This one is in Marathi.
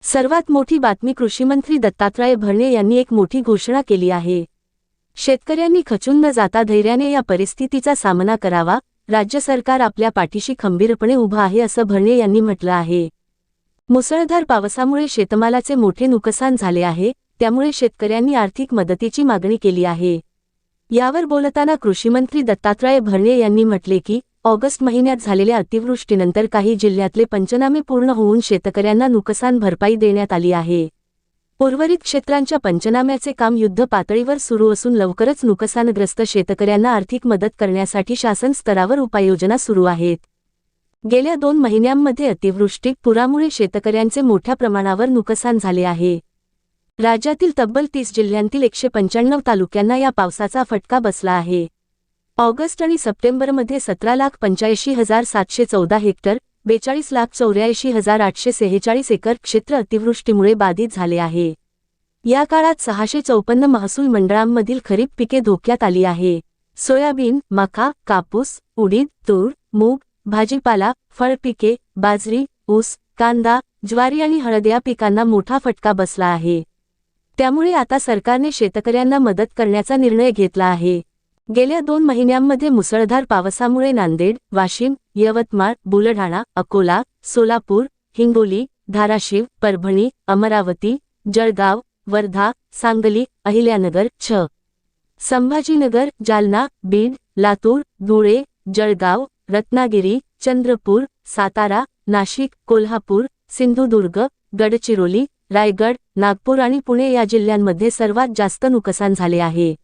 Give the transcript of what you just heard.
सर्वात मोठी बातमी कृषीमंत्री दत्तात्रय भरणे यांनी एक मोठी घोषणा केली आहे। शेतकऱ्यांनी खचून न जाता धैर्याने या परिस्थितीचा सामना करावा। राज्य सरकार आपल्या पाठीशी खंबीरपणे उभं आहे असं भरणे यांनी म्हटलं आहे। मुसळधार पावसामुळे शेतमालाचे मोठे नुकसान झाले आहे, त्यामुळे शेतकऱ्यांनी आर्थिक मदतीची मागणी केली आहे। यावर बोलताना कृषीमंत्री दत्तात्रय भरणे यांनी म्हटले की ऑगस्ट महिन्यात झालेल्या अतिवृष्टीनंतर काही जिल्ह्यातले पंचनामे पूर्ण होऊन शेतकऱ्यांना नुकसान भरपाई देण्यात आली आहे। उर्वरित क्षेत्रांच्या पंचनाम्याचे काम युद्ध पातळीवर सुरू असून लवकरच नुकसानग्रस्त शेतकऱ्यांना आर्थिक मदत करण्यासाठी शासन स्तरावर उपाययोजना सुरू आहेत। गेल्या 2 महिन्यांमध्ये अतिवृष्टी पुरामुळे शेतकऱ्यांचे मोठ्या प्रमाणावर नुकसान झाले आहे। राज्यातील तब्बल 30 जिल्ह्यांतील 195 तालुक्यांना या पावसाचा फटका बसला आहे। ऑगस्ट आणि सप्टेंबरमध्ये 17,85,714 हेक्टर, 42,84,846 एकर क्षेत्र अतिवृष्टीमुळे बाधित झाले आहे। या काळात 654 महसूल मंडळांमधील खरीप पिके धोक्यात आली आहे। सोयाबीन, मका, कापूस, उडीद, तूर, मूग, भाजीपाला, फळपिके, बाजरी, ऊस, कांदा, ज्वारी आणि हळद या पिकांना मोठा फटका बसला आहे। त्यामुळे आता सरकारने शेतकऱ्यांना मदत करण्याचा निर्णय घेतला आहे। गेल्या 2 महिन्यांमध्ये मुसळधार पावसामुळे नांदेड, वाशिम, यवतमाळ, बुलढाणा, अकोला, सोलापूर, हिंगोली, धाराशिव, परभणी, अमरावती, जळगाव, वर्धा, सांगली, अहिल्यानगर, संभाजीनगर, जालना, बीड, लातूर, धुळे, जळगाव, रत्नागिरी, चंद्रपूर, सातारा, नाशिक, कोल्हापूर, सिंधुदुर्ग, गडचिरोली, रायगड, नागपूर आणि पुणे या जिल्ह्यांमध्ये सर्वात जास्त नुकसान झाले आहे।